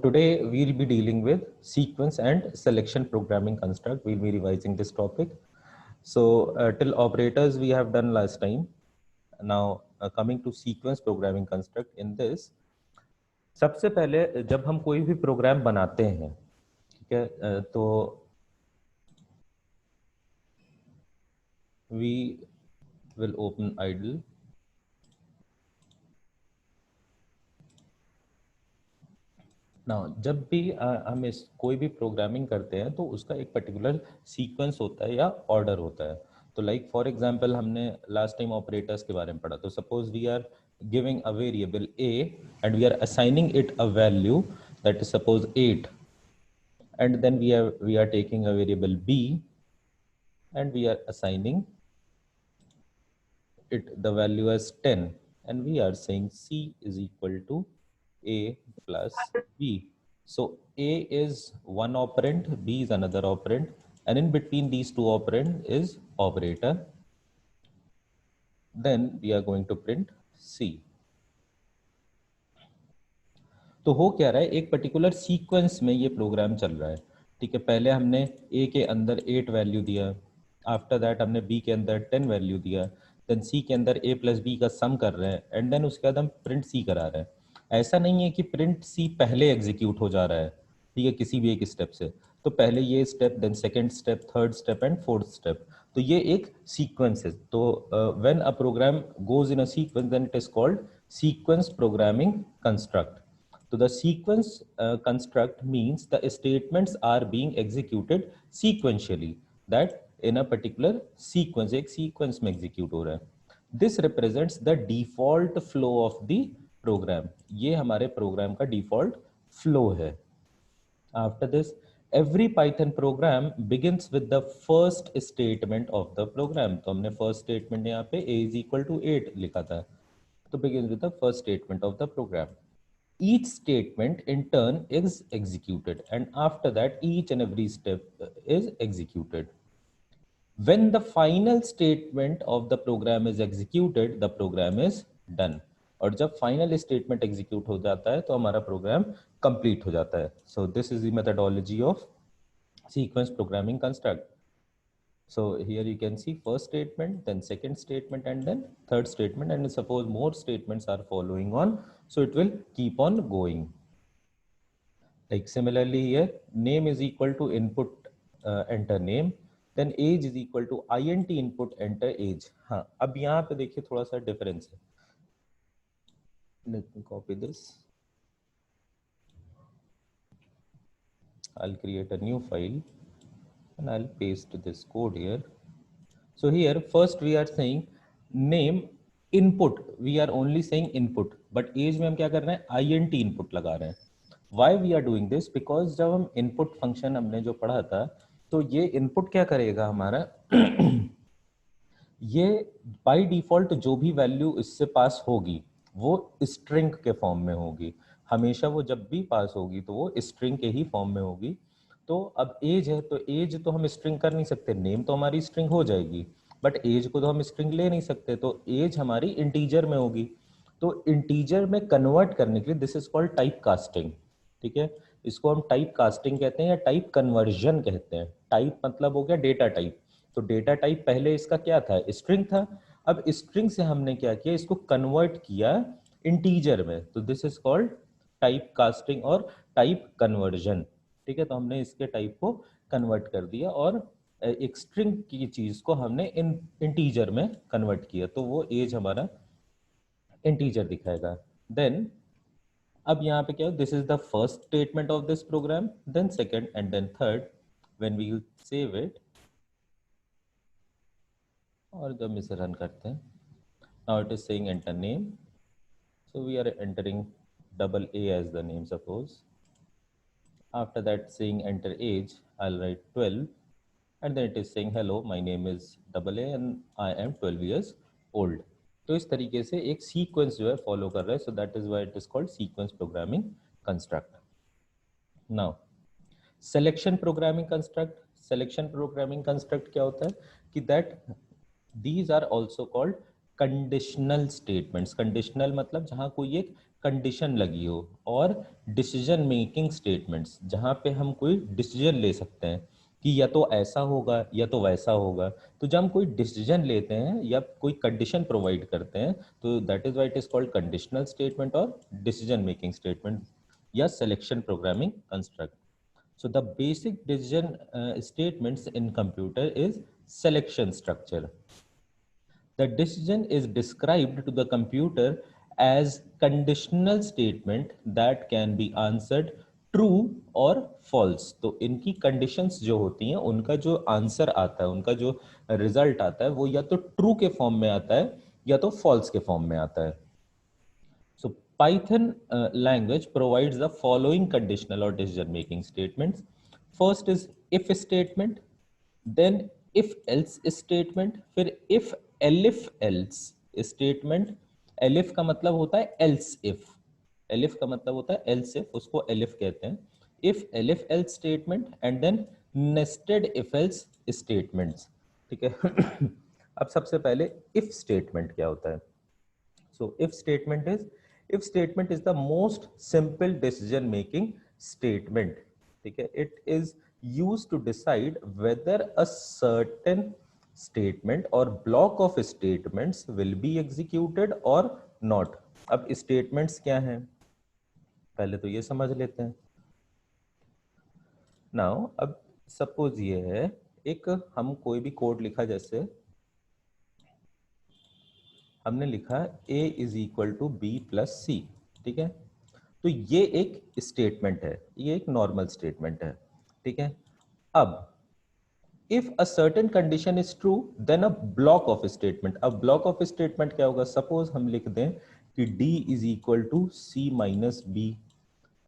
Today we'll be dealing with sequence and selection programming construct. We'll be revising this topic. So till operators we have done last time. Now coming to sequence programming construct in this, सबसे पहले जब हम कोई भी programme बनाते हैं, ठीक है, तो we will open idle. Now जब भी हम इस कोई भी प्रोग्रामिंग करते हैं तो उसका एक पर्टिकुलर सीक्वेंस होता है या ऑर्डर होता है. तो लाइक फॉर एग्जांपल हमने लास्ट टाइम ऑपरेटर्स के बारे में पढ़ा. तो suppose we are giving a variable a and we are assigning it a value that is suppose 8 and then we are taking a variable b and we are assigning it the value as 10 and we are saying c is equal to a plus b. So a is one operand, b is another operand, and in between these two operand is operator. Then we are going to print c. तो हो क्या रहा है, एक particular sequence में ये programme चल रहा है. ठीक है, पहले हमने a के अंदर 8 वैल्यू दिया, आफ्टर दैट हमने b के अंदर 10 वैल्यू दिया, देन c के अंदर a प्लस b का सम कर रहे हैं एंड देन उसके बाद हम प्रिंट c करा रहे हैं. ऐसा नहीं है कि प्रिंट c पहले एग्जीक्यूट हो जा रहा है, ठीक है, किसी भी एक स्टेप से. तो पहले ये step, then second step, third step and fourth step. तो ये एक सीक्वेंस है. तो when a program goes in a sequence then it is called sequence programming construct. So the sequence construct means the statements are being executed sequentially. That in a particular sequence, एक sequence में execute हो रहा है. This represents the default flow of the program. ये हमारे program का default flow है. After this, every Python program begins with the first statement of the program. तो हमने first statement यहाँ पे a is equal to 8 लिखा था. तो begins with the first statement of the program. Each statement in turn is executed and after that each and every step is executed. When the final statement of the program is executed, the program is done. और जब final statement execute हो जाता है तो हमारा program complete हो जाता है. So this is the methodology of sequence programming construct. So here you can see first statement, then second statement, and then third statement. And suppose more statements are following on, so it will keep on going. Like similarly here, name is equal to input enter name, then age is equal to int input enter age. हाँ, अब यहाँ पे देखिए थोड़ा सा difference है. Let me copy this. I'll create a new file and I'll paste this code here. So here first we are saying name input, we are only saying input, but age में हम क्या कर रहे हैं, int input लगा रहे हैं. Why we are doing this? Because जब हम input function हमने जो पढ़ा था, तो ये input क्या करेगा हमारा ये बाय डिफॉल्ट जो भी वैल्यू इससे पास होगी वो स्ट्रिंग के फॉर्म में होगी. हमेशा वो जब भी पास होगी तो वो स्ट्रिंग के ही फॉर्म में होगी. तो अब एज है तो एज तो हम स्ट्रिंग कर नहीं सकते, नेम तो हमारी स्ट्रिंग हो जाएगी, बट एज को तो हम स्ट्रिंग ले नहीं सकते, तो एज हमारी इंटीजर में होगी. तो इंटीजर में कन्वर्ट करने के लिए this is called type casting. ठीक है, इसको हम टाइप कास्टिंग कहते हैं या टाइप कन्वर्जन कहते हैं. टाइप मतलब हो गया डेटा टाइप. तो डेटा टाइप पहले इसका क्या था, स्ट्रिंग था. अब स्ट्रिंग से हमने क्या किया, इसको कन्वर्ट किया इंटीजर में. तो this is called type casting और टाइप कन्वर्जन. ठीक है, तो हमने इसके टाइप को कन्वर्ट कर दिया और एक स्ट्रिंग की चीज को हमने इन इंटीजर में कन्वर्ट किया, तो वो एज हमारा इंटीजर दिखाएगा. देन अब यहाँ पे क्या है, this is the first statement of this program, then second and then third. When we save it और जब इसे रन करते हैं, now it is saying enter name. So we are entering double A as the name suppose. After that saying enter age, I'll write 12 and then it is saying hello, my name is double A and I am 12 years old. तो इस तरीके से एक sequence जो है follow कर रहा है. So that is why it is called sequence programming construct. Now selection programming construct. Selection programming construct क्या होता है कि that these are also called conditional statements. Conditional मतलब जहां कोई एक कंडीशन लगी हो, और डिसीजन मेकिंग स्टेटमेंट्स जहाँ पे हम कोई डिसीजन ले सकते हैं कि या तो ऐसा होगा या तो वैसा होगा। तो जब हम कोई डिसीजन लेते हैं या कोई कंडीशन प्रोवाइड करते हैं तो that is why it is called conditional statement और डिसीजन मेकिंग स्टेटमेंट या selection programming construct. So the basic decision statements in computer is selection structure. The decision is described to the computer as conditional statement that can be answered true or false. तो इनकी conditions जो होती हैं उनका जो answer आता है, उनका जो रिजल्ट आता है वो या तो ट्रू के फॉर्म में आता है या तो false के फॉर्म में आता है। So Python language provides the following conditional or decision making statements. First is if statement, then if else statement, फिर if elif else statement। elif का मतलब होता है else if, elif का मतलब होता है else if, उसको elif कहते हैं। if elif else statement and then nested if else statements, ठीक है। अब सबसे पहले if statement क्या होता है? So if statement is the most simple decision making statement, ठीक है। It is used to decide whether a certain statement or block of statements will be executed or not। अब statements क्या हैं पहले तो ये समझ लेते हैं। नाउ अब सपोज ये है एक हम कोई भी कोड लिखा, जैसे हमने लिखा a is equal to B plus C, ठीक है। तो ये एक स्टेटमेंट है, ये एक नॉर्मल स्टेटमेंट है, ठीक है। अब if a certain condition is true then a block of statement. अब ब्लॉक ऑफ स्टेटमेंट क्या होगा? सपोज हम लिख दें कि d is equal to C minus B,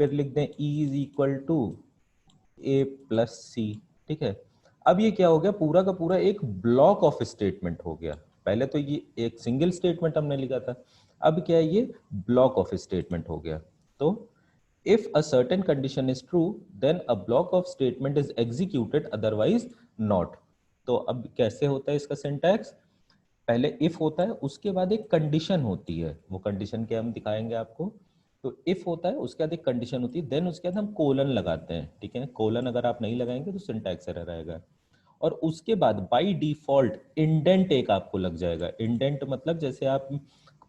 फिर लिख दें e is equal to A plus C, ठीक है। अब ये क्या हो गया? पूरा का पूरा एक ब्लॉक ऑफ स्टेटमेंट हो गया। पहले तो ये एक सिंगल स्टेटमेंट हमने लिखा था, अब क्या है? ये ब्लॉक ऑफ स्टेटमेंट हो गया। तो if a certain condition is true then a block of statement is executed, otherwise not. तो अब कैसे होता है इसका सिंटैक्स? पहले इफ होता है, उसके बाद एक कंडीशन होती है, वो कंडीशन क्या हम दिखाएंगे आपको। तो इफ होता है, उसके बाद एक कंडीशन होती है, देन उसके बाद हम कोलन लगाते हैं, ठीक है। कोलन अगर आप नहीं लगाएंगे तो सिंटैक्स एरर आएगा। और उसके बाद बाय डिफॉल्ट इंडेंट एक आपको लग जाएगा। इंडेंट मतलब जैसे आप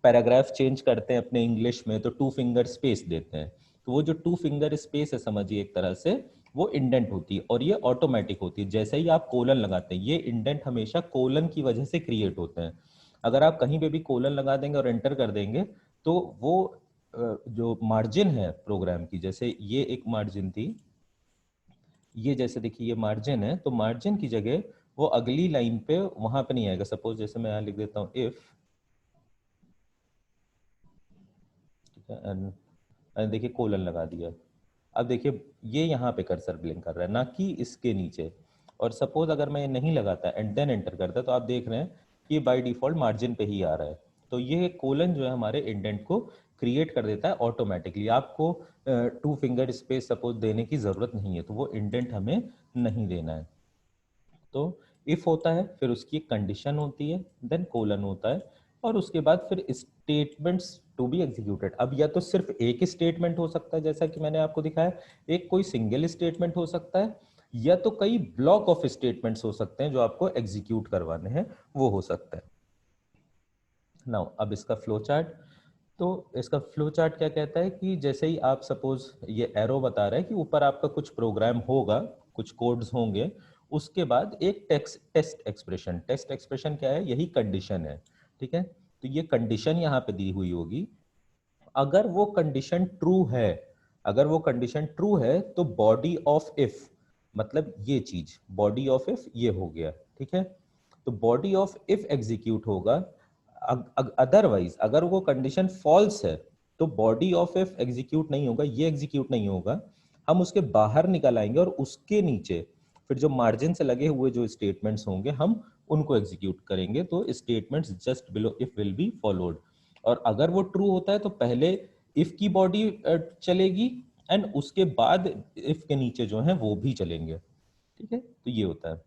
पैराग्राफ चेंज करते हैं अपने इंग्लिश में तो 2 फिंगर स्पेस देते हैं, तो वो जो 2 फिंगर स्पेस है समझिए एक तरह से वो इंडेंट होती है, और ये ऑटोमेटिक होती है। जैसे ही आप कोलन लगाते हैं, ये इंडेंट हमेशा कोलन की वजह से क्रिएट होते हैं। अगर आप कहीं पे भी कोलन लगा देंगे और एंटर कर देंगे तो वो जो मार्जिन है प्रोग्राम की, जैसे ये एक मार्जिन थी, ये जैसे देखिए ये मार्जिन है, तो मार्जिन की जगह वो अगली लाइन पे वहां पे नहीं आएगा। सपोज जैसे मैं यहां लिख देता हूं इफ, ठीक है, एंड देखिए कोलन लगा दिया। अब देखिए ये यहाँ पे कर्सर ब्लिंक कर रहा है, ना कि इसके नीचे। और सपोज अगर मैं ये नहीं लगाता एंड देन एंटर करता तो आप देख रहे हैं कि ये बाय डिफॉल्ट मार्जिन पे ही आ रहा है। तो ये कोलन जो है हमारे इंडेंट को क्रिएट कर देता है ऑटोमेटिकली। आपको 2 फिंगर स्पेस सपोज देने की जरूरत नहीं है, तो वो इंडेंट हमें नहीं देना है। तो इफ होता है, फिर उसकी एक कंडीशन होती है, देन कोलन होता है, और उसके बाद फिर स्टेटमेंट्स टू बी एग्जीक्यूटेड। अब या तो सिर्फ एक स्टेटमेंट हो सकता है जैसा कि मैंने आपको दिखाया, एक कोई सिंगल स्टेटमेंट हो सकता है, या तो कई ब्लॉक ऑफ स्टेटमेंट्स हो सकते हैं जो आपको एग्जीक्यूट करवाने हैं, वो हो सकता है। नाउ अब इसका फ्लो चार्ट। तो इसका फ्लो चार्ट क्या कहता है कि जैसे ही आप सपोज ये एरो बता रहा है कि ऊपर आपका कुछ प्रोग्राम होगा, कुछ कोड्स होंगे, उसके बाद एक टेस्ट एक्सप्रेशन। टेस्ट एक्सप्रेशन क्या है? यही कंडीशन है, ठीक है। तो ये कंडीशन यहाँ पे दी हुई होगी। अगर वो कंडीशन ट्रू है, अगर वो कंडीशन ट्रू है तो बॉडी ऑफ इफ, मतलब ये चीज बॉडी ऑफ इफ ये हो गया, ठीक है। तो बॉडी ऑफ इफ एग्जीक्यूट होगा। अदरवाइज अगर वो कंडीशन फॉल्स है तो बॉडी ऑफ इफ एग्जीक्यूट नहीं होगा, ये एग्जीक्यूट नहीं होगा। हम उसके बाहर निकल आएंगे और उसके नीचे फिर जो मार्जिन से लगे हुए जो स्टेटमेंट्स होंगे हम उनको एग्जीक्यूट करेंगे। तो statements just below if will be followed. और अगर वो ट्रू होता है तो पहले इफ की बॉडी चलेगी एंड उसके बाद इफ के नीचे जो है वो भी चलेंगे, ठीक है। तो ये होता है।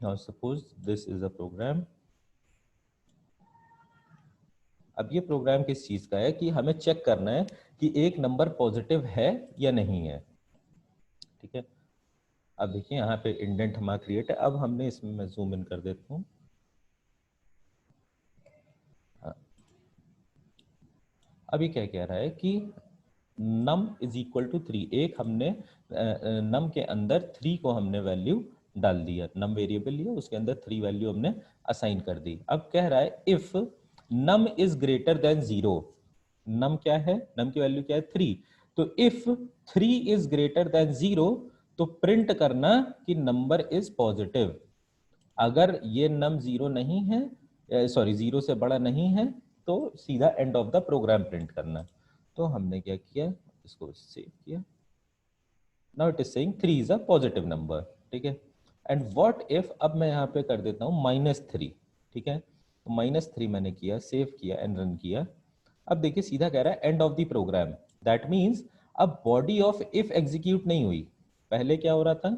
Now suppose this is a program, अब ये प्रोग्राम किस चीज का है कि हमें चेक करना है कि एक नंबर पॉजिटिव है या नहीं है, ठीक है। अब देखिए यहाँ पे इंडेंट हमारा क्रिएट है। अब हमने इसमें मैं जूम इन कर देता हूँ। हाँ, अभी क्या कह रहा है कि नम इज इक्वल टू 3। एक हमने नम के अंदर 3 को हमने वैल्यू डाल दिया, नम वेरिएबल लिया, उसके अंदर 3 वैल्यू हमने असाइन कर दी। अब कह रहा है if num is greater than 0, num क्या है, नम की वैल्यू क्या है 3, तो इफ 3 इज ग्रेटर देन 0 तो प्रिंट करना कि नंबर इज पॉजिटिव। अगर ये नम 0 नहीं है, सॉरी 0 से बड़ा नहीं है, तो सीधा end of the program print करना। तो हमने क्या किया, इसको सेव किया। Now it is saying 3 is a positive number, ठीक है। एंड व्हाट इफ, अब मैं यहाँ पे कर देता हूँ -3, ठीक है। तो -3 मैंने किया, सेव किया एंड रन किया। अब देखिए सीधा कह रहा है end of the program. That means अब बॉडी ऑफ इफ एग्जीक्यूट नहीं हुई। पहले क्या हो रहा था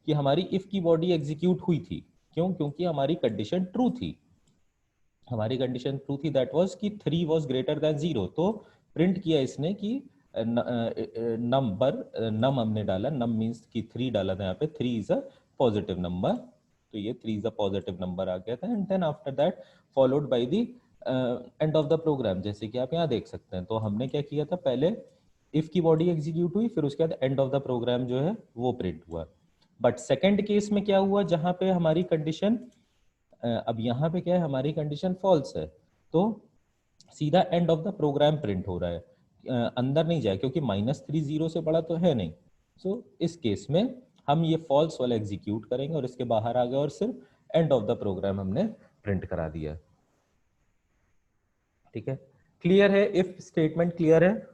कि हमारी इफ की बॉडी एग्जीक्यूट हुई थी, क्यों, क्योंकि हमारी कंडीशन ट्रू थी। हमारी कंडीशन ट्रू थी, दैट वाज कि 3 वाज ग्रेटर देन 0। तो प्रिंट किया इसने कि नंबर, नम हमने डाला, नम मींस कि 3 डाला था यहाँ पे, 3 इज अ पॉजिटिव नंबर। तो ये 3 इज अ पॉजिटिव नंबर आ गया था। And then after that followed by the end of the program, जैसे कि आप यहाँ देख सकते हैं। तो हमने क्या किया था, पहले इफ की बॉडी एग्जीक्यूट हुई, फिर उसके बाद एंड ऑफ द प्रोग्राम जो है वो प्रिंट हुआ। बट सेकेंड केस में क्या हुआ, जहां पे हमारी कंडीशन, अब यहाँ पे क्या है, हमारी कंडीशन फॉल्स है, तो सीधा end of the program print हो रहा है, अंदर नहीं जाए, क्योंकि -3 0 से बड़ा तो है नहीं। सो इस केस में हम ये फॉल्स वाला एग्जीक्यूट करेंगे और इसके बाहर आ गए और सिर्फ एंड ऑफ द प्रोग्राम हमने प्रिंट करा दिया, ठीक है। क्लियर है, इफ स्टेटमेंट क्लियर है।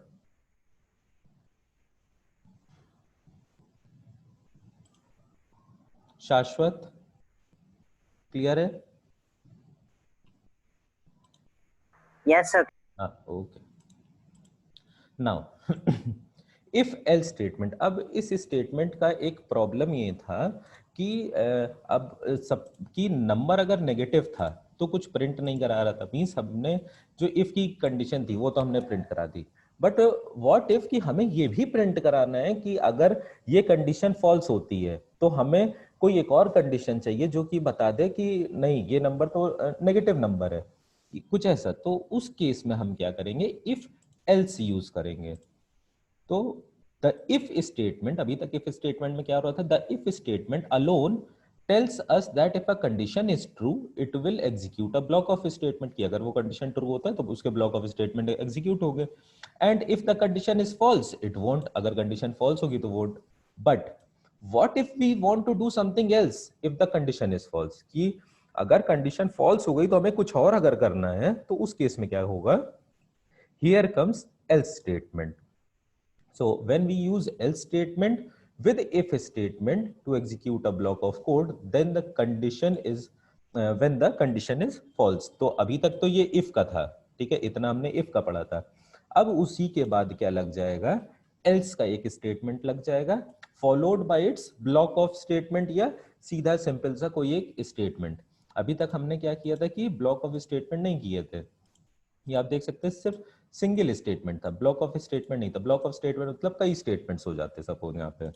शाश्वत क्लियर है। Yes, sir. हाँ, okay. Now if L statement, अब इस स्टेटमेंट का एक प्रॉब्लम ये था कि अब सब की नंबर अगर नेगेटिव था तो कुछ प्रिंट नहीं करा रहा था। मींस हमने जो इफ की कंडीशन थी वो तो हमने प्रिंट करा दी, बट व्हाट इफ कि हमें ये भी प्रिंट कराना है कि अगर ये कंडीशन फॉल्स होती है तो हमें कोई एक और कंडीशन चाहिए जो कि बता दे कि नहीं ये नंबर तो नेगेटिव नंबर है, कुछ ऐसा। तो उस केस में हम क्या करेंगे, इफ एल्स यूज करेंगे। तो द इफ स्टेटमेंट, अभी तक इफ स्टेटमेंट में क्या हो रहा था, the if statement alone tells us that if a condition is true it will execute a block of statement, की अगर वो कंडीशन ट्रू होता है तो उसके ब्लॉक ऑफ स्टेटमेंट एग्जीक्यूट हो गए। And if the condition is false it won't, अगर कंडीशन फॉल्स होगी तो won't. But what if we want to do something else if the condition is false, कि अगर कंडीशन फॉल्स हो गई तो हमें कुछ और अगर करना है, तो उस केस में क्या होगा, here comes else statement. So when we use else statement with if statement to execute a block of code, then the condition is when the condition is false। तो अभी तक तो ये if का था, ठीक है, इतना हमने if का पढ़ा था। अब उसी के बाद क्या लग जाएगा, else का एक स्टेटमेंट लग जाएगा, followed by it's block of statement, या सीधा सिंपल सा कोई एक स्टेटमेंट। अभी तक हमने क्या किया था कि ब्लॉक ऑफ स्टेटमेंट नहीं किए थे, ये आप देख सकते हैं सिर्फ सिंगल स्टेटमेंट था, ब्लॉक ऑफ स्टेटमेंट नहीं था। ब्लॉक ऑफ स्टेटमेंट मतलब कई स्टेटमेंट्स हो जाते सपोज यहाँ पे,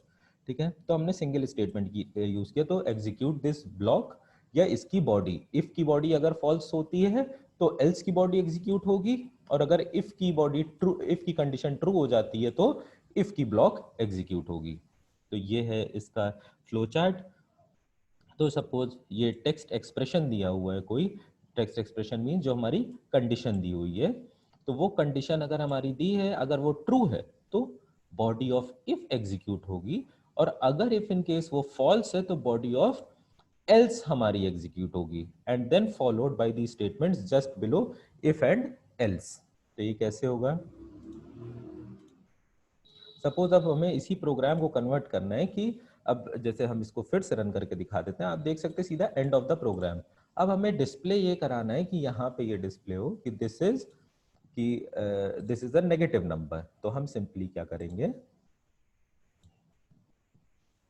ठीक है। तो हमने सिंगल स्टेटमेंट यूज किया, तो एग्जीक्यूट दिस ब्लॉक, या इसकी बॉडी, इफ की बॉडी अगर फॉल्स होती है तो एल्स की बॉडी एग्जीक्यूट होगी, और अगर इफ की बॉडी ट्रू, इफ की कंडीशन ट्रू हो जाती है तो इफ की ब्लॉक एग्जीक्यूट होगी। तो ये है इसका फ्लो चार्ट। तो सपोज ये टेक्स्ट एक्सप्रेशन दिया हुआ है, कोई टेक्स्ट एक्सप्रेशन मीन जो हमारी कंडीशन दी हुई है, तो वो कंडीशन अगर हमारी दी है, अगर वो ट्रू है तो बॉडी ऑफ इफ एग्जीक्यूट होगी, और अगर इफ इन केस वो फॉल्स है तो बॉडी ऑफ एल्स हमारी एग्जीक्यूट होगी, and then followed by the statements just below if and else. तो ये कैसे होगा, सपोज अब हमें इसी प्रोग्राम को कन्वर्ट करना है कि अब जैसे हम इसको फिर से रन करके दिखा देते हैं, आप देख सकते हैं सीधा एंड ऑफ द प्रोग्राम। अब हमें डिस्प्ले ये कराना है कि यहाँ पे ये डिस्प्ले हो कि this is a negative number. तो हम सिंपली क्या करेंगे,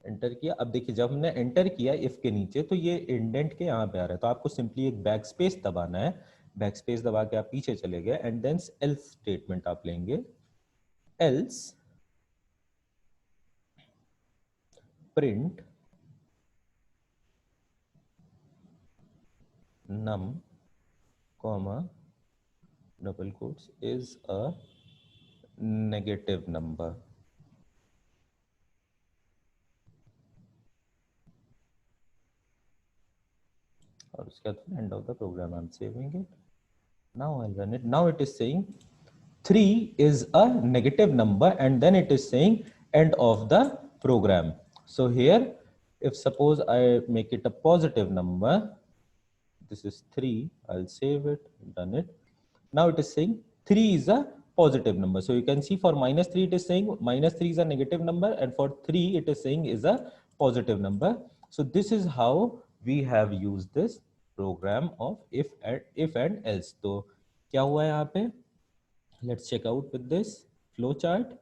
एंटर किया। अब देखिए जब हमने एंटर किया इफ के नीचे तो ये इंडेंट के यहाँ पे आ रहा है, तो आपको सिंपली एक बैक स्पेस दबाना है। बैक स्पेस दबा के आप पीछे चले गए एंड देन एल्स स्टेटमेंट आप लेंगे, else print num comma double quotes is a negative number. और उसके बाद end of the program I'm saving it. Now I'll run it. Now it is saying 3 is a negative number and then it is saying end of the program. So here, if suppose I make it a positive number, this is 3, I'll save it, done it. Now it is saying 3 is a positive number. So you can see for minus 3 it is saying minus 3 is a negative number and for 3 it is saying is a positive number. So this is how we have used this program of if and else. तो क्या हुआ है यहाँ पे? Let's check out with this flow chart.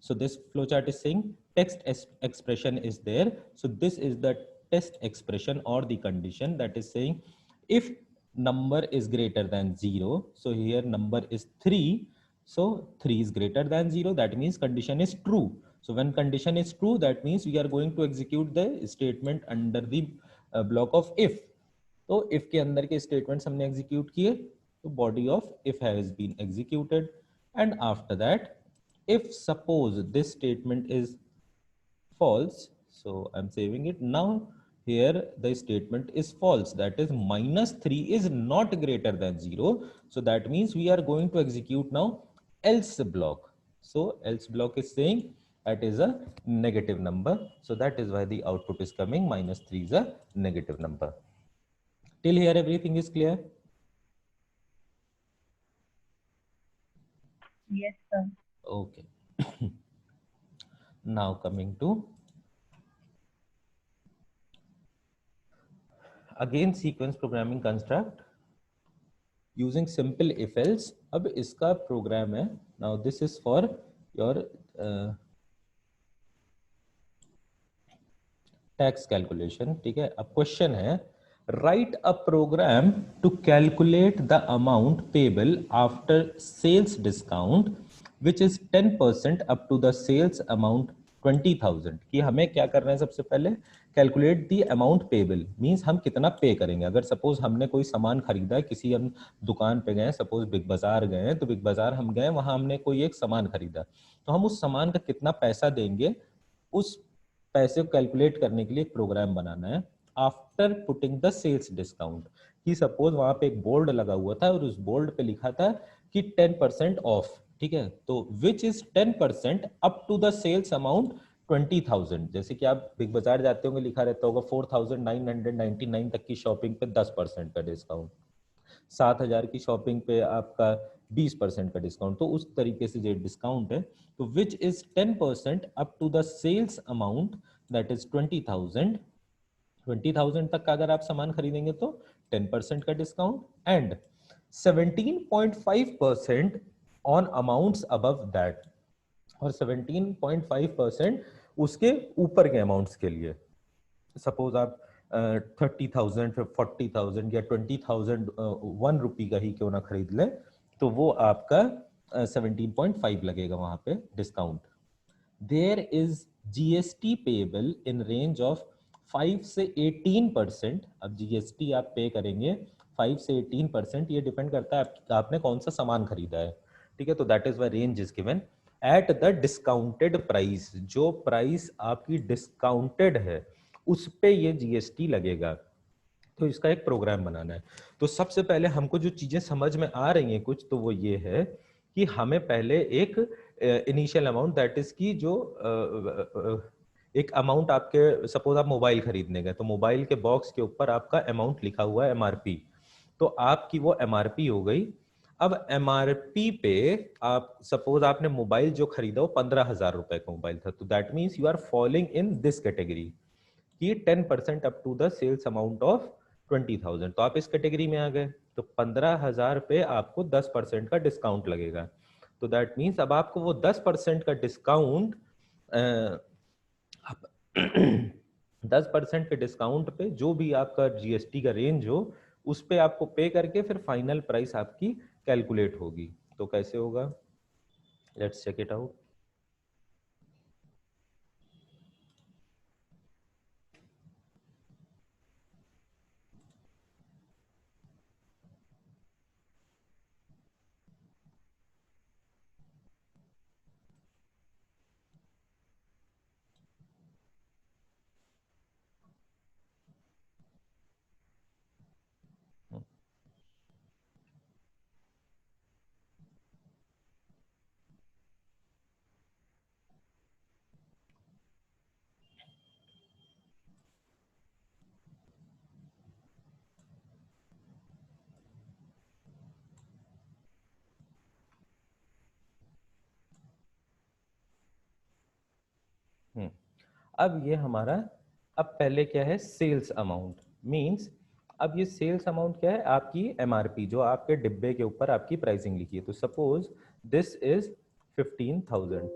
So this flow chart is saying text expression is there. So this is the test expression or the condition that is saying if number is greater than 0. So here number is 3. So 3 is greater than 0. That means condition is true. So when condition is true, that means we are going to execute the statement under the block of if. तो if के अंदर के statements हमने execute किए, तो body of if has been executed, and after that, if suppose this statement is false, so I'm saving it. Now here the statement is false, that is minus 3 is not greater than 0. So that means we are going to execute now else block. So else block is saying that is a negative number. So that is why the output is coming minus 3 is a negative number. Till here everything is clear? Yes, sir. Okay. Now coming to again sequence programming construct using simple if else. अब इसका program है. Now this is for your tax calculation. ठीक है. अब question है, write a program to calculate the amount payable after sales discount which is 10% up to the sales amount 20,000. कि हमें क्या करना है? सबसे पहले calculate the amount payable, means हम कितना पे करेंगे. अगर सपोज हमने कोई सामान खरीदा है, किसी हम दुकान पे गए, सपोज बिग बाजार गए हैं, तो बिग बाजार हम गए, वहां हमने कोई एक सामान खरीदा, तो हम उस सामान का कितना पैसा देंगे, उस पैसे को कैलकुलेट करने के लिए एक प्रोग्राम बनाना है after putting the sales discount. कि सपोज वहां पे एक बोर्ड लगा हुआ था और उस बोर्ड पे लिखा था कि 10% ऑफ. ठीक है, तो which is 10% up to the sales amount 20,000. जैसे कि आप बिग बाजार जाते होंगे, लिखा रहता होगा 4,999 तक की शॉपिंग पे 10% का डिस्काउंट, 7,000 की शॉपिंग पे आपका 20% का डिस्काउंट. तो उस तरीके से जो डिस्काउंट है, तो which is 10% up to the sales amount that is 20,000. 20,000 तक का अगर आप सामान खरीदेंगे तो 10% का discount and 17.5% on amounts above that, और 17.5% उसके ऊपर के अमाउंट्स के लिए. सपोज आप 30,000 फिर 40,000 या 20,000 1 रुपी का ही क्यों ना खरीद लें, तो वो आपका 17.5 लगेगा वहां पे discount. There is GST payable in range of 5 से 18%. अब जीएसटी आप पे करेंगे 5 से 18%, ये डिपेंड करता है आपने कौन सा सामान खरीदा है. ठीक है, तो that is why range is given at the discounted price. जो प्राइस आपकी डिस्काउंटेड है उस पे ये जीएसटी लगेगा. तो इसका एक प्रोग्राम बनाना है. तो सबसे पहले हमको जो चीजें समझ में आ रही हैं कुछ, तो वो ये है कि हमें पहले एक इनिशियल अमाउंट दैट इज की जो एक अमाउंट आपके, सपोज आप मोबाइल खरीदने गए, तो मोबाइल के बॉक्स के ऊपर आपका अमाउंट लिखा हुआ है एमआरपी, तो आपकी वो एमआरपी हो गई. अब एमआरपी पे आप सपोज आपने मोबाइल जो खरीदा वो 15,000 रुपए का मोबाइल था, तो that means you are following in this category कि 10% up to the sales amount of 20,000. तो आप इस कैटेगरी में आ गए, तो 15,000 पे आपको 10% का डिस्काउंट लगेगा. तो दैट मीन्स अब आपको वो 10% का डिस्काउंट 10% के डिस्काउंट पे जो भी आपका जीएसटी का रेंज हो उस पे आपको पे करके फिर फाइनल प्राइस आपकी कैलकुलेट होगी। तो कैसे होगा, लेट्स चेक इट आउट। अब ये हमारा, अब पहले क्या है, सेल्स अमाउंट मींस, अब ये सेल्स अमाउंट क्या है, आपकी एमआरपी जो आपके डिब्बे के ऊपर आपकी प्राइसिंग लिखी है। तो suppose this is 15,000,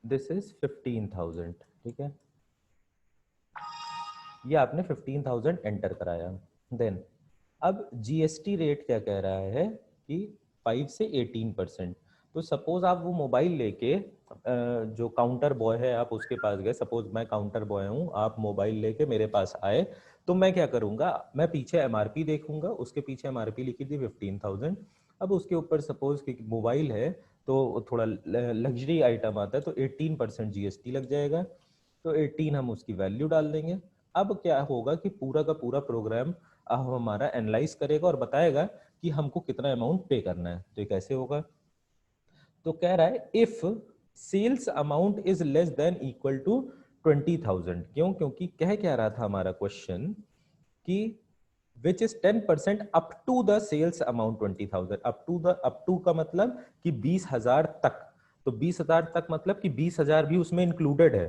this is 15,000, ठीक है, ये आपने 15,000 एंटर कराया। देन अब जीएसटी रेट क्या कह रहा है कि 5 से 18%। तो सपोज आप वो मोबाइल लेके जो काउंटर बॉय है आप उसके पास गए, सपोज मैं काउंटर बॉय हूँ, आप मोबाइल लेके मेरे पास आए, तो मैं क्या करूँगा, मैं पीछे एमआरपी देखूंगा, उसके पीछे एमआरपी लिखी थी 15,000। अब उसके ऊपर सपोज कि मोबाइल है तो थोड़ा लग्जरी आइटम आता है तो 18% जीएसटी लग जाएगा, तो 18 हम उसकी वैल्यू डाल देंगे। अब क्या होगा कि पूरा का पूरा प्रोग्राम अब हमारा एनालाइज करेगा और बताएगा कि हमको कितना अमाउंट पे करना है। तो ये कैसे होगा, तो कह रहा है if sales amount is less than equal to 20,000। क्यों, क्योंकि कह क्या रहा था हमारा क्वेश्चन कि which is 10% up to the sales amount 20,000। Up to का मतलब कि 20,000 तक। तो 20,000 तक मतलब कि 20,000 भी उसमें इंक्लूडेड है,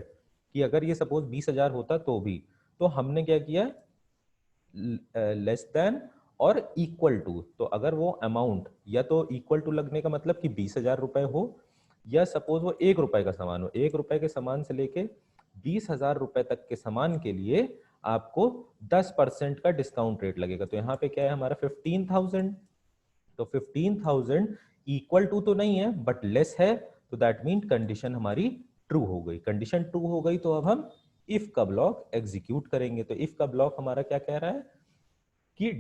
कि अगर ये सपोज 20,000 होता तो भी। तो हमने क्या किया, लेस देन और इक्वल टू। तो अगर वो अमाउंट या तो इक्वल टू लगने का मतलब कि 20,000 रुपए हो, या सपोज वो 1 रुपए का सामान हो, 1 रुपए के सामान से लेके 20,000 रुपए तक के सामान के लिए आपको 10% का डिस्काउंट रेट लगेगा। तो यहाँ पे क्या है हमारा 15,000, तो 15,000 इक्वल टू तो नहीं है बट लेस है, तो दैट मीन कंडीशन हमारी ट्रू हो गई। कंडीशन ट्रू हो गई तो अब हम इफ का ब्लॉक एग्जीक्यूट करेंगे। तो इफ का ब्लॉक हमारा क्या कह रहा है कि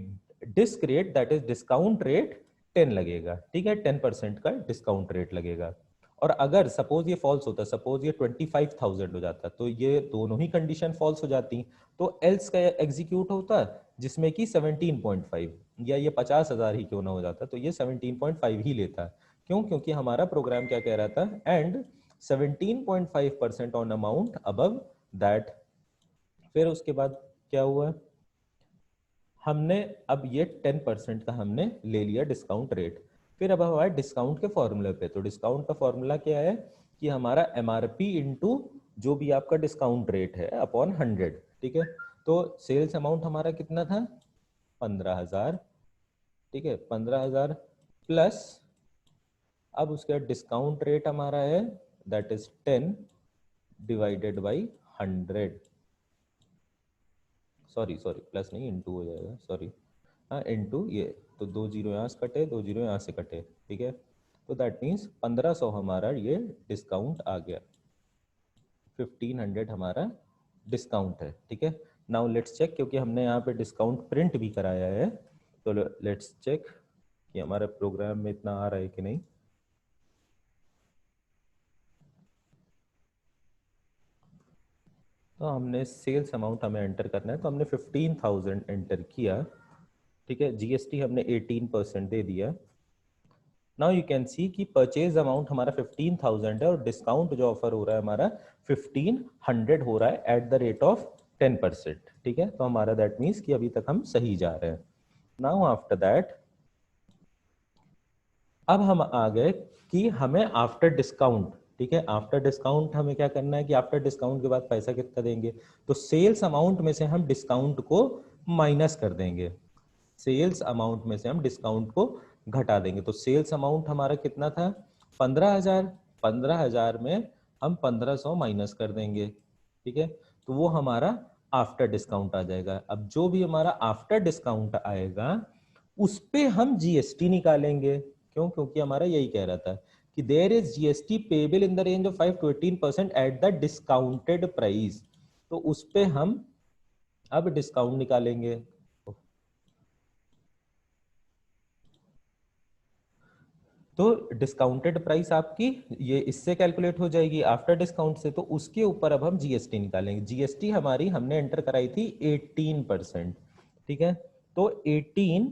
disc rate that is discount rate 10 लगेगा, ठीक है, 10% का डिस्काउंट रेट लगेगा। और अगर सपोज ये फॉल्स होता, सपोज ये 25,000 हो जाता, तो ये दोनों ही कंडीशन फॉल्स हो जाती, तो एल्स का एग्जीक्यूट होता जिसमें कि 17.5, या ये 50,000 ही क्यों ना हो जाता तो ये 17.5 ही लेता। क्यों, क्योंकि हमारा प्रोग्राम क्या कह रहा था, and 17.5% on amount above that. फिर उसके बाद क्या हुआ, हमने अब ये 10% का हमने ले लिया डिस्काउंट रेट। फिर अब हमारे डिस्काउंट के फॉर्मूले पे, तो डिस्काउंट का फॉर्मूला क्या है कि हमारा एमआरपी इंटू जो भी आपका डिस्काउंट रेट है अपॉन 100, ठीक है। तो सेल्स अमाउंट हमारा कितना था, 15,000, ठीक है, 15,000 प्लस, अब उसके बाद डिस्काउंट रेट हमारा है that is 10 divided by 100, sorry sorry plus नहीं इंटू हो जाएगा, सॉरी, हाँ इंटू ये, तो 2 जीरो यहाँ से कटे, 2 जीरो यहाँ से कटे, ठीक है। तो दैट मीन्स 1500 हमारा ये डिस्काउंट आ गया, 1500 हमारा डिस्काउंट है, ठीक है। नाउ लेट्स चेक, क्योंकि हमने यहाँ पे डिस्काउंट प्रिंट भी कराया है, तो लेट्स चेक कि हमारे प्रोग्राम में इतना आ रहा है कि नहीं। तो हमने सेल्स अमाउंट हमें एंटर करना है, तो हमने 15,000 एंटर किया, ठीक है, जीएसटी हमने 18% दे दिया। नाउ यू कैन सी कि परचेज अमाउंट हमारा 15,000 है और डिस्काउंट जो ऑफर हो रहा है हमारा 1,500 हो रहा है एट द रेट ऑफ 10%, ठीक है। तो हमारा दैट मीन्स कि अभी तक हम सही जा रहे हैं। नाउ आफ्टर दैट अब हम आ गए कि हमें आफ्टर डिस्काउंट, ठीक है, आफ्टर डिस्काउंट हमें क्या करना है कि आफ्टर डिस्काउंट के बाद पैसा कितना देंगे, तो सेल्स अमाउंट में से हम डिस्काउंट को माइनस कर देंगे, सेल्स अमाउंट में से हम डिस्काउंट को घटा देंगे। तो सेल्स अमाउंट हमारा कितना था, 15,000, 15,000 में हम 1500 माइनस कर देंगे, ठीक है, तो वो हमारा आफ्टर डिस्काउंट आ जाएगा। अब जो भी हमारा आफ्टर डिस्काउंट आएगा उस पे हम जीएसटी निकालेंगे। क्यों? क्योंकि हमारा यही कह रहा था कि there is GST payable in the range of 5 to 18% at the discounted price, तो उस पे हम अब डिस्काउंट निकालेंगे। तो डिस्काउंटेड प्राइस आपकी ये इससे कैलकुलेट हो जाएगी आफ्टर डिस्काउंट से, तो उसके ऊपर अब हम जीएसटी निकालेंगे। जीएसटी हमारी हमने एंटर कराई थी 18%, ठीक है, तो 18,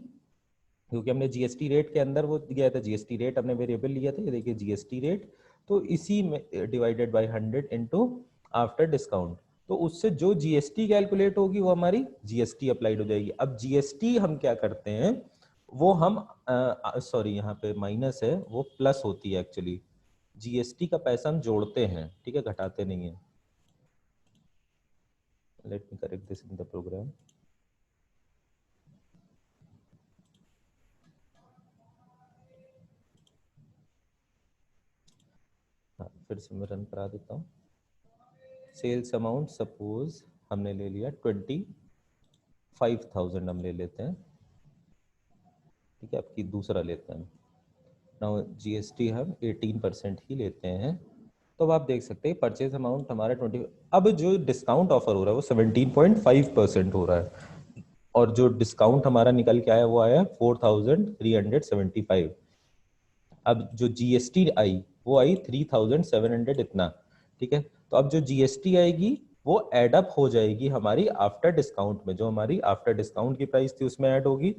क्योंकि हमने जीएसटी रेट के अंदर वो दिया था, जीएसटी रेट हमने वेरिएबल लिया था, ये देखिए जीएसटी रेट, तो इसी में divided by 100 into after discount, तो उससे जो जीएसटी कैलकुलेट होगी वो हमारी जीएसटी अप्लाइड हो जाएगी। अब जीएसटी हम क्या करते हैं, वो हम सॉरी यहाँ पे माइनस है, वो प्लस होती है एक्चुअली। जीएसटी का पैसा हम जोड़ते हैं, ठीक है, घटाते नहीं है। Let me correct this in the program. हाँ, फिर से मैं रन करा देता हूँ। सेल्स अमाउंट सपोज हमने ले लिया 25,000 हम ले लेते हैं, ठीक है, आपकी दूसरा लेते हैं। नाउ जीएसटी हम 18% ही लेते हैं, तो अब आप देख सकते हैं परचेज अमाउंट हमारा 20, अब जो डिस्काउंट ऑफर हो रहा है वो 17.5% हो रहा है, और जो डिस्काउंट हमारा निकल के आया वो आया 4,375। अब जो जीएसटी आई वो आई 3,700 इतना, ठीक है, तो अब जो जीएसटी आएगी वो एड अप हो जाएगी हमारी आफ्टर डिस्काउंट में, जो हमारी आफ्टर डिस्काउंट की प्राइस थी उसमें ऐड होगी,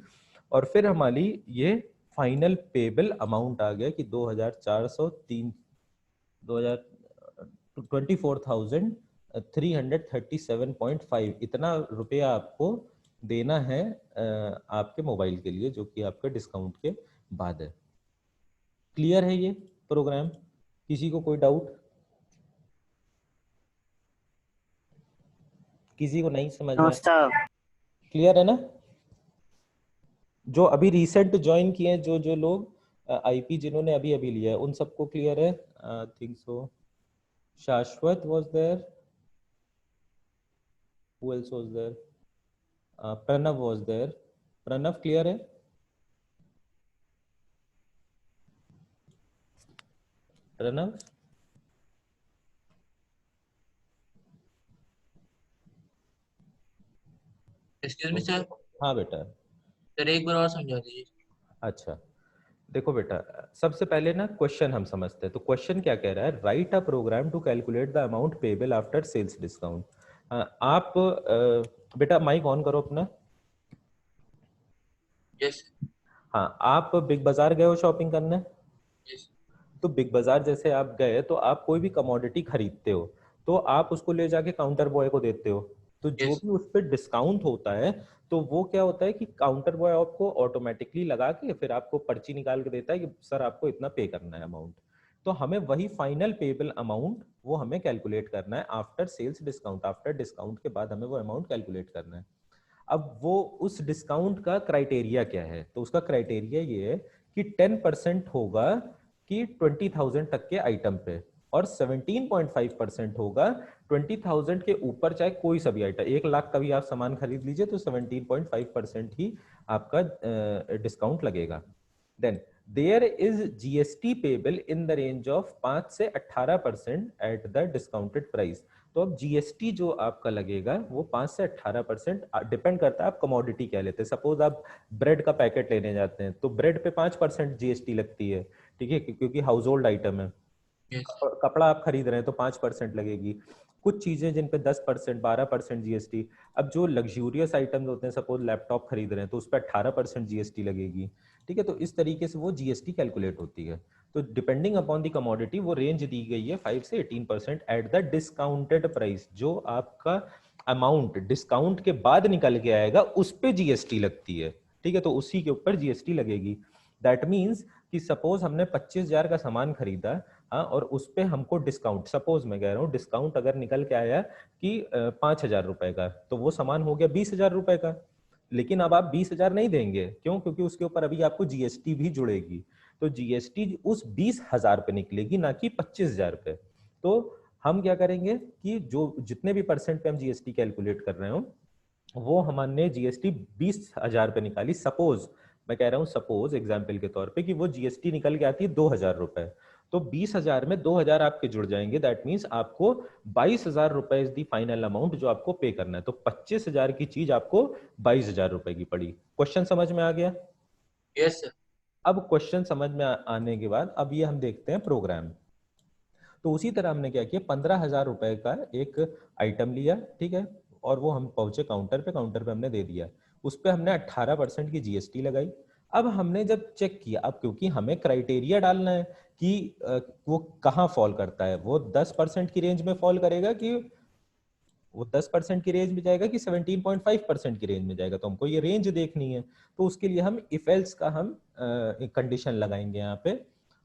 और फिर हमारी ये फाइनल पेबल अमाउंट आ गया कि 2,403 24,337.5 इतना रुपया आपको देना है आपके मोबाइल के लिए, जो कि आपके डिस्काउंट के बाद है। क्लियर है ये प्रोग्राम? किसी को कोई डाउट? किसी को नहीं समझ में? क्लियर है ना? जो अभी रिसेंट ज्वाइन किए हैं, जो लोग आईपी जिन्होंने अभी अभी लिया है, उन सबको क्लियर है? I think so. Shashwat was there, who else was there? Pranav was there. Pranav clear है? प्रणव? Excuse me sir. हाँ बेटा। सर एक बार और समझा दीजिए। अच्छा, देखो बेटा, सबसे पहले ना क्वेश्चन हम समझते हैं। तो क्वेश्चन क्या कह रहा है, write a program to calculate the amount payable after sales discount. आप बेटा माइक ऑन करो अपना। यस। हाँ, आप बिग बाजार गए हो शॉपिंग करने? यस। तो बिग बाजार जैसे आप गए तो आप कोई भी कमोडिटी खरीदते हो तो आप उसको ले जाके काउंटर बॉय को देते हो, तो जो भी उस पर डिस्काउंट होता है तो वो क्या होता है कि काउंटर बॉय आपको ऑटोमेटिकली लगा के फिर आपको पर्ची निकाल के देता है कि सर आपको इतना पे करना है अमाउंट। तो हमें वही फाइनल पेबल अमाउंट वो हमें कैलकुलेट करना है after sales discount, after discount के बाद हमें वो अमाउंट कैलकुलेट करना है। अब वो उस डिस्काउंट का क्राइटेरिया क्या है, तो उसका क्राइटेरिया ये है कि 10% होगा कि 20,000 तक के आइटम पे, और 17.5% होगा 20,000 के ऊपर चाहे कोई सा भी आइटम, 1 लाख का भी आप सामान खरीद लीजिए तो 17.5% ही आपका डिस्काउंट लगेगा। Then there is GST payable in the range of 5 से 18% एट द डिस्काउंटेड प्राइस। तो अब जीएसटी जो आपका लगेगा वो 5 से 18% डिपेंड करता है आप कमोडिटी क्या लेते हैं। सपोज आप ब्रेड का पैकेट लेने जाते हैं तो ब्रेड पे 5% जीएसटी लगती है, ठीक है, क्योंकि हाउस होल्ड आइटम है। कपड़ा आप खरीद रहे हैं तो 5% लगेगी। कुछ चीजें जिन पे 10%, 12% जीएसटी। अब जो लग्जूरियस आइटम्स होते हैं, सपोज लैपटॉप खरीद रहे हैं तो उस पर 18% जीएसटी लगेगी, ठीक है। तो इस तरीके से वो जीएसटी कैलकुलेट होती है। तो डिपेंडिंग अपॉन द कमोडिटी वो रेंज दी गई है 5 से 18% एट द डिस्काउंटेड प्राइस। जो आपका अमाउंट डिस्काउंट के बाद निकल के आएगा उस पे जीएसटी लगती है, ठीक है, तो उसी के ऊपर जीएसटी लगेगी। दैट मीन्स कि सपोज हमने 25,000 का सामान खरीदा, हाँ, और उस पे हमको डिस्काउंट, सपोज मैं कह रहा हूँ डिस्काउंट अगर निकल के आया कि 5,000 रुपए का, तो वो सामान हो गया 20,000 रुपए का। लेकिन अब आप 20,000 नहीं देंगे, क्यों? क्योंकि उसके ऊपर अभी आपको जीएसटी भी जुड़ेगी, तो जीएसटी उस 20,000 पे निकलेगी, ना कि 25,000 पे। तो हम क्या करेंगे कि जो जितने भी परसेंट पे हम जीएसटी कैलकुलेट कर रहे हो वो हमने जीएसटी 20,000 पे निकाली। सपोज मैं कह रहा हूँ, सपोज एग्जाम्पल के तौर पे कि वो जीएसटी निकल के आती है 2,000 रुपए, तो 20,000 में 2,000 आपके जुड़ जाएंगे। दैट मीन्स आपको 22,000 रुपए इज दी फाइनल अमाउंट जो आपको पे करना है। तो 25,000 की चीज आपको 22,000 रुपए की पड़ी। क्वेश्चन समझ में आ गया? Yes sir. अब क्वेश्चन समझ में आने के बाद अब ये हम देखते हैं प्रोग्राम। तो उसी तरह हमने क्या किया, 15,000 रुपए का एक आइटम लिया, ठीक है, और वो हम पहुंचे काउंटर पे हमने दे दिया। उस पर हमने 18% की जीएसटी लगाई। अब हमने जब चेक किया, अब क्योंकि हमें क्राइटेरिया डालना है कि वो कहाँ फॉल करता है, वो 10% की रेंज में फॉल करेगा कि वो 10% की रेंज में जाएगा कि 17.5% की रेंज में जाएगा, तो हमको ये रेंज देखनी है। तो उसके लिए हम इफ एल्स का हम कंडीशन लगाएंगे यहाँ पे।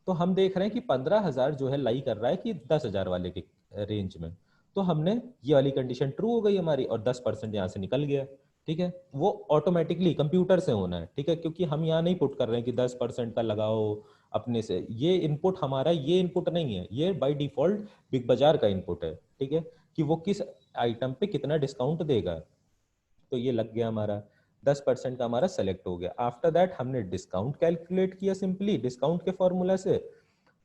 तो हम देख रहे हैं कि 15,000 जो है लाई कर रहा है कि 10,000 वाले के रेंज में। तो हमने ये वाली कंडीशन ट्रू हो गई हमारी और 10% यहाँ से निकल गया। ठीक है, वो ऑटोमेटिकली कंप्यूटर से होना है। ठीक है, क्योंकि हम यहाँ नहीं पुट कर रहे हैं कि 10% का लगाओ अपने से। ये इनपुट हमारा, ये इनपुट नहीं है, ये बाय डिफॉल्ट बिग बाजार का इनपुट है। ठीक है, कि वो किस आइटम पे कितना डिस्काउंट देगा। तो ये लग गया हमारा, 10% का हमारा सेलेक्ट हो गया। आफ्टर दैट हमने डिस्काउंट कैलकुलेट किया सिंपली डिस्काउंट के फॉर्मूला से।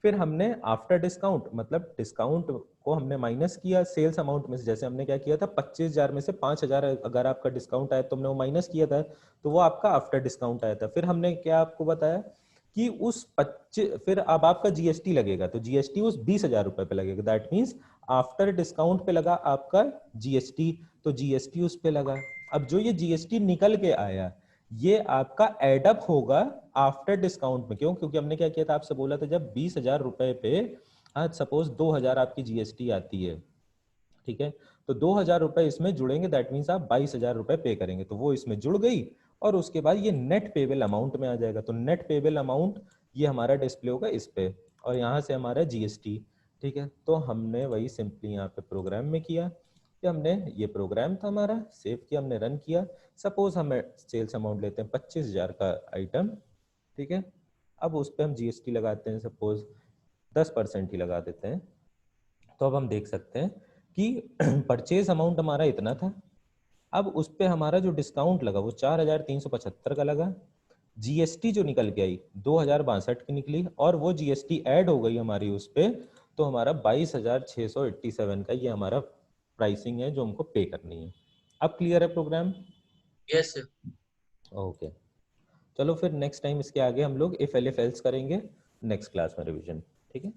फिर हमने आफ्टर डिस्काउंट मतलब डिस्काउंट को हमने माइनस किया सेल्स अमाउंट में से। जैसे हमने क्या किया था, 25,000 में से 5,000 अगर आपका डिस्काउंट आया तो हमने वो माइनस किया था, तो वो आपका आफ्टर डिस्काउंट आया था। फिर हमने क्या आपको बताया कि उस 25, फिर अब आपका जीएसटी लगेगा, तो जीएसटी उस 20,000 रुपए पे लगेगा। दैट मीन्स आफ्टर डिस्काउंट पे लगा आपका जीएसटी, तो जीएसटी उस पे लगा। अब जो ये जीएसटी निकल के आया ये आपका एडअप होगा आफ्टर डिस्काउंट में। क्यों? क्योंकि हमने क्या किया था, आपसे बोला था जब 20,000 रुपए पे आज सपोज 2,000 आपकी जीएसटी आती है, ठीक है, तो 2,000 रुपए इसमें जुड़ेंगे। दैट मीन्स आप 22,000 रुपए पे करेंगे, तो वो इसमें जुड़ गई और उसके बाद ये नेट पेबल अमाउंट में आ जाएगा। तो नेट पेबल अमाउंट ये हमारा डिस्प्ले होगा इस पे, और यहाँ से हमारा जीएसटी। ठीक है, तो हमने वही सिंपली यहाँ पे प्रोग्राम में किया कि हमने ये प्रोग्राम था हमारा, सेव किया, हमने रन किया। सपोज हमें सेल्स अमाउंट लेते हैं 25,000 का आइटम, ठीक है, अब उस पर हम जीएसटी लगाते हैं, सपोज 10% ही लगा देते हैं। तो अब हम देख सकते हैं कि परचेज अमाउंट हमारा इतना था। अब उस पे हमारा जो डिस्काउंट लगा वो 4,375 का लगा। जीएसटी जो निकल के आई 2,062 की निकली, और वो जीएसटी ऐड हो गई हमारी उस पे, तो हमारा 22,687 का ये हमारा प्राइसिंग है जो हमको पे करनी है। अब क्लियर है प्रोग्राम? Yes sir. ओके, चलो फिर नेक्स्ट टाइम इसके आगे हम लोग इफ एल्स करेंगे नेक्स्ट क्लास में रिवीजन। ठीक है।